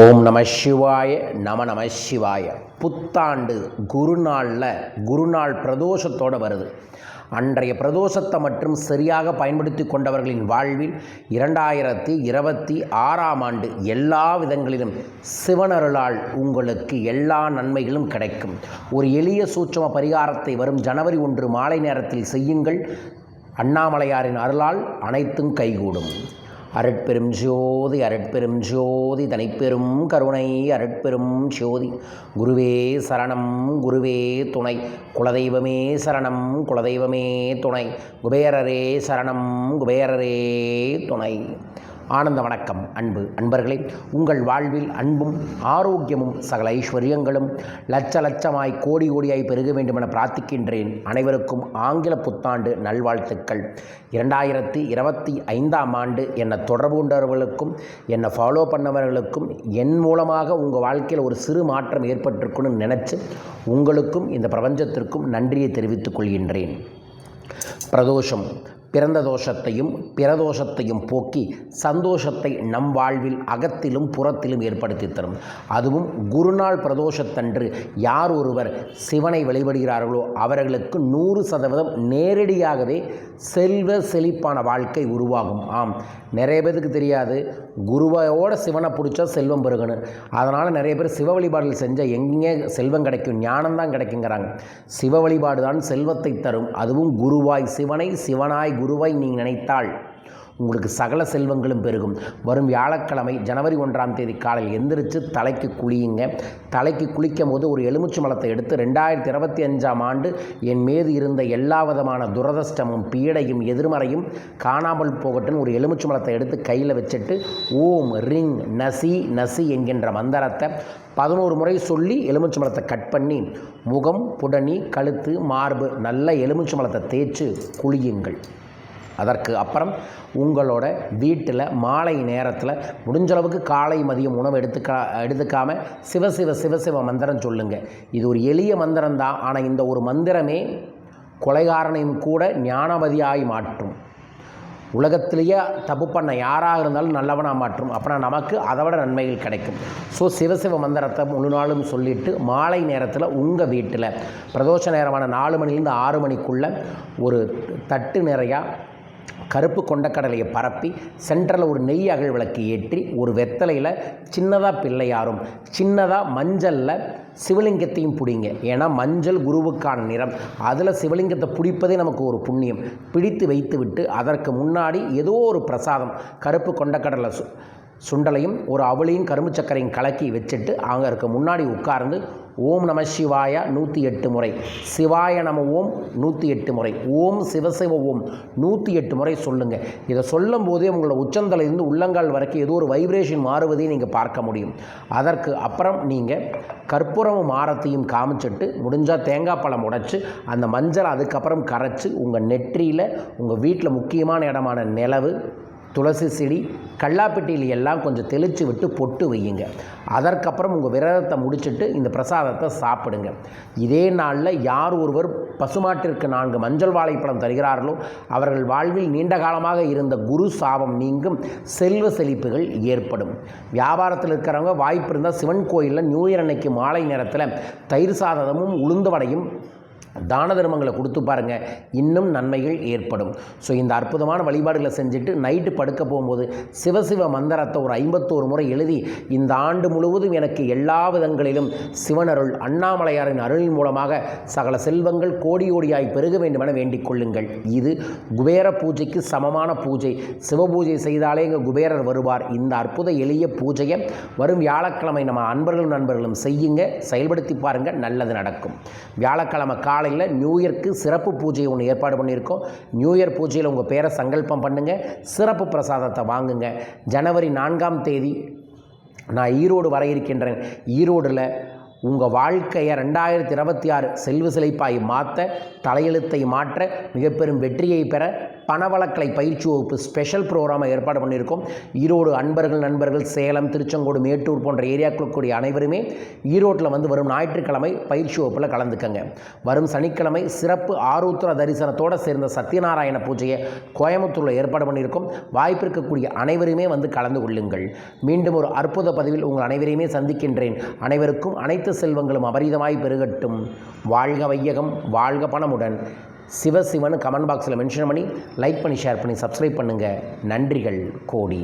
ஓம் நம சிவாய நம சிவாய. புத்தாண்டு குருநாள் பிரதோஷத்தோடு வருது. அன்றைய பிரதோஷத்தை மற்றும் சரியாக பயன்படுத்தி கொண்டவர்களின் வாழ்வில் 2026ஆம் ஆண்டு எல்லா விதங்களிலும் சிவனருளால் உங்களுக்கு எல்லா நன்மைகளும் கிடைக்கும். ஒரு எளிய சூட்சும பரிகாரத்தை வரும் ஜனவரி 1 மாலை நேரத்தில் செய்யுங்கள். அண்ணாமலையாரின் அருளால் அனைத்தும் கைகூடும். அருட்பெரும் ஜோதி அருட்பெரும் ஜோதி தனிப்பெரும் கருணை அருட்பெரும் ஜோதி. குருவே சரணம் குருவே துணை. குலதெய்வமே சரணம் குலதெய்வமே துணை. குபேரரே சரணம் குபேரரே துணை. ஆனந்த வணக்கம் அன்பர்களே. உங்கள் வாழ்வில் அன்பும் ஆரோக்கியமும் சகல ஐஸ்வர்யங்களும் லட்சமாய் கோடியாய் பெருக வேண்டும் என பிரார்த்திக்கின்றேன். அனைவருக்கும் ஆங்கில புத்தாண்டு நல்வாழ்த்துக்கள். 2025ஆம் ஆண்டு என்னை தொடர்பு கொண்டவர்களுக்கும் என்னை ஃபாலோ பண்ணவர்களுக்கும் என் மூலமாக உங்கள் வாழ்க்கையில் ஒரு சிறு மாற்றம் ஏற்பட்டிருக்குன்னு நினச்சி உங்களுக்கும் இந்த பிரபஞ்சத்திற்கும் நன்றியை தெரிவித்துக் கொள்கின்றேன். பிரதோஷம் பிறந்த தோஷத்தையும் பிரதோஷத்தையும் போக்கி சந்தோஷத்தை நம் வாழ்வில் அகத்திலும் புறத்திலும் ஏற்படுத்தி தரும். அதுவும் குருநாள் பிரதோஷத்தன்று யார் ஒருவர் சிவனை வழிபடுகிறார்களோ அவர்களுக்கு 100% நேரடியாகவே செல்வ செழிப்பான வாழ்க்கை உருவாகும். ஆம், நிறைய பேருக்கு தெரியாது குருவையோட சிவனை பிடிச்சா செல்வம் பெருகணும். அதனால் நிறைய பேர் சிவ வழிபாடுகள் செஞ்சால் எங்கே செல்வம் கிடைக்கும், ஞானம்தான் கிடைக்குங்கிறாங்க. சிவ வழிபாடு தான் செல்வத்தை தரும். அதுவும் குருவாய் சிவனை, சிவனாய் குருவை நீங்கள் நினைத்தால் உங்களுக்கு சகல செல்வங்களும் பெருகும். வரும் வியாழக்கிழமை ஜனவரி 1ஆம் தேதி காலையில் எந்திரிச்சு தலைக்கு குளியுங்க. தலைக்கு குளிக்கும் போது ஒரு எலுமிச்சை மலத்தை எடுத்து 2025ஆம் ஆண்டு என் மீது இருந்த எல்லா விதமான துரதிர்ஷ்டமும் பீடையும் எதிர்மறையும் காணாமல் போகட்டும்னு ஒரு எலுமிச்சை மலத்தை எடுத்து கையில் வச்சுட்டு ஓம் ரிங் நசி நசி என்கின்ற மந்திரத்தை 11 முறை சொல்லி எலுமிச்சை மலத்தை கட் பண்ணி முகம், புடனி, கழுத்து, மார்பு நல்ல எலுமிச்சை மலத்தை தேய்ச்சி குளியுங்கள். அதற்கு அப்புறம் உங்களோட வீட்டில் மாலை நேரத்தில் முடிஞ்சளவுக்கு காலை மதியம் உணவு எடுத்துக்காமல் சிவசிவ மந்திரம் சொல்லுங்கள். இது ஒரு எளிய மந்திரம்தான். ஆனால் இந்த ஒரு மந்திரமே கொலைகாரனையும் கூட ஞானவதியாய் மாற்றும். உலகத்திலேயே தப்பு பண்ண யாராக இருந்தாலும் நல்லவனாக மாற்றும். அப்புறம் நமக்கு அதை விட நன்மைகள் கிடைக்கும். ஸோ சிவசிவ மந்திரத்தை முழு நாளும் சொல்லிவிட்டு மாலை நேரத்தில் உங்கள் வீட்டில் பிரதோஷ நேரமான 4 மணிலேருந்து 6 மணிக்குள்ளே ஒரு தட்டு நிறையா கருப்பு கொண்டக்கடலையை பரப்பி சென்டரில் ஒரு நெய் அகல் விளக்கு ஏற்றி ஒரு வெத்தலையில் சின்னதாக பிள்ளையாரும் சின்னதாக மஞ்சளில் சிவலிங்கத்தையும் பிடிங்க. ஏன்னா மஞ்சள் குருவுக்கான நிறம். அதில் சிவலிங்கத்தை பிடிப்பதே நமக்கு ஒரு புண்ணியம். பிடித்து வைத்து விட்டு அதற்கு முன்னாடி ஏதோ ஒரு பிரசாதம் கருப்பு கொண்டக்கடலை சுண்டலையும் ஒரு அவளையும் கரும்பு சக்கரையும் கலக்கி வச்சுட்டு அங்கே இருக்க முன்னாடி உட்கார்ந்து ஓம் நம சிவாய 108 முறை, சிவாய நம ஓம் 108 முறை, ஓம் சிவசிவ ஓம் 108 முறை சொல்லுங்கள். இதை சொல்லும் போதே உங்களோட உச்சந்தலையிலிருந்து உள்ளங்கால் வரைக்கும் ஏதோ ஒரு வைப்ரேஷன் மாறுவதையும் நீங்கள் பார்க்க முடியும். அதற்கு அப்புறம் நீங்கள் கற்பூரமும் ஆரத்தையும் காமிச்சிட்டு முடிஞ்சால் தேங்காய் பழம் உடைச்சி அந்த மஞ்சள் அதுக்கப்புறம் கரைச்சி உங்கள் நெற்றியில் உங்கள் வீட்டில் முக்கியமான இடமான நிலவு, துளசி செடி, கல்லாப்பெட்டியில் எல்லாம் கொஞ்சம் தெளித்து விட்டு பொட்டு வையுங்க. அதற்கப்புறம் உங்கள் விரதத்தை முடிச்சுட்டு இந்த பிரசாதத்தை சாப்பிடுங்க. இதே நாளில் யார் ஒருவர் பசுமாட்டிற்கு 4 மஞ்சள் வாழைப்பழம் தருகிறார்களோ அவர்கள் வாழ்வில் நீண்ட காலமாக இருந்த குரு சாபம் நீங்கும், செல்வ செழிப்புகள் ஏற்படும். வியாபாரத்தில் இருக்கிறவங்க வாய்ப்பு இருந்தால் சிவன் கோயிலில் நியூ இயர் அன்னைக்கு மாலை நேரத்தில் தயிர் சாதமும் உளுந்து வடையும் தான தர்மங்களை கொடுத்து பாருங்கள், இன்னும் நன்மைகள் ஏற்படும். ஸோ இந்த அற்புதமான வழிபாடுகளை செஞ்சுட்டு நைட்டு படுக்க போகும்போது சிவசிவ மந்திரத்தை ஒரு 51 முறை எழுதி இந்த ஆண்டு முழுவதும் எனக்கு எல்லா விதங்களிலும் சிவனருள் அண்ணாமலையாரின் அருளின் மூலமாக சகல செல்வங்கள் கோடியாய் பெருக வேண்டுமென வேண்டிக் கொள்ளுங்கள். இது குபேர பூஜைக்கு சமமான பூஜை. சிவ பூஜை செய்தாலே இங்கே குபேரர் வருவார். இந்த அற்புத எளிய பூஜையை வரும் வியாழக்கிழமை நம்ம நண்பர்களும் செய்யுங்க, செயல்படுத்தி பாருங்கள், நல்லது நடக்கும். வியாழக்கிழமை காலையில் நியூ இயர்க்கு சிறப்பு பூஜை ஒன்று ஏற்பாடு பண்ணியிருக்கோம். நியூ இயர் பூஜையில் உங்கள் பேரை சங்கல்பம் பண்ணுங்கள், சிறப்பு பிரசாதத்தை வாங்குங்க. ஜனவரி 4ஆம் தேதி நான் ஈரோடு வர இருக்கின்றேன். ஈரோடில் உங்கள் வாழ்க்கையை 2026 செல்வ செழிப்பாய் மாற்ற, தலையெழுத்தை மாற்ற, மிகப்பெரும் வெற்றியை பெற பணவளக்கலை பயிற்சி வகுப்பு ஸ்பெஷல் ப்ரோக்ராமை ஏற்பாடு பண்ணியிருக்கோம். ஈரோடு நண்பர்கள் சேலம், திருச்செங்கோடு, மேட்டூர் போன்ற ஏரியாக்களுக்கு கூடிய அனைவருமே ஈரோட்டில் வந்து வரும் ஞாயிற்றுக்கிழமை பயிற்சி வகுப்பில் கலந்துக்கங்க. வரும் சனிக்கிழமை சிறப்பு ஆருத்ரா தரிசனத்தோடு சேர்ந்த சத்யநாராயண பூஜையை கோயம்புத்தூரில் ஏற்பாடு பண்ணியிருக்கோம். வாய்ப்பு இருக்கக்கூடிய அனைவருமே வந்து கலந்து கொள்ளுங்கள். மீண்டும் ஒரு அற்புத பதிவில் உங்கள் அனைவரையுமே சந்திக்கின்றேன். அனைவருக்கும் அனைத்து செல்வங்களும் அபரிதமாய் பெருகட்டும். வாழ்க வையகம், வாழ்க பணமுடன். சிவசிவன் கமெண்ட் பாக்ஸில் மென்ஷன் பண்ணி லைக் பண்ணி ஷேர் பண்ணி சப்ஸ்கிரைப் பண்ணுங்கள். நன்றிகள் கோடி.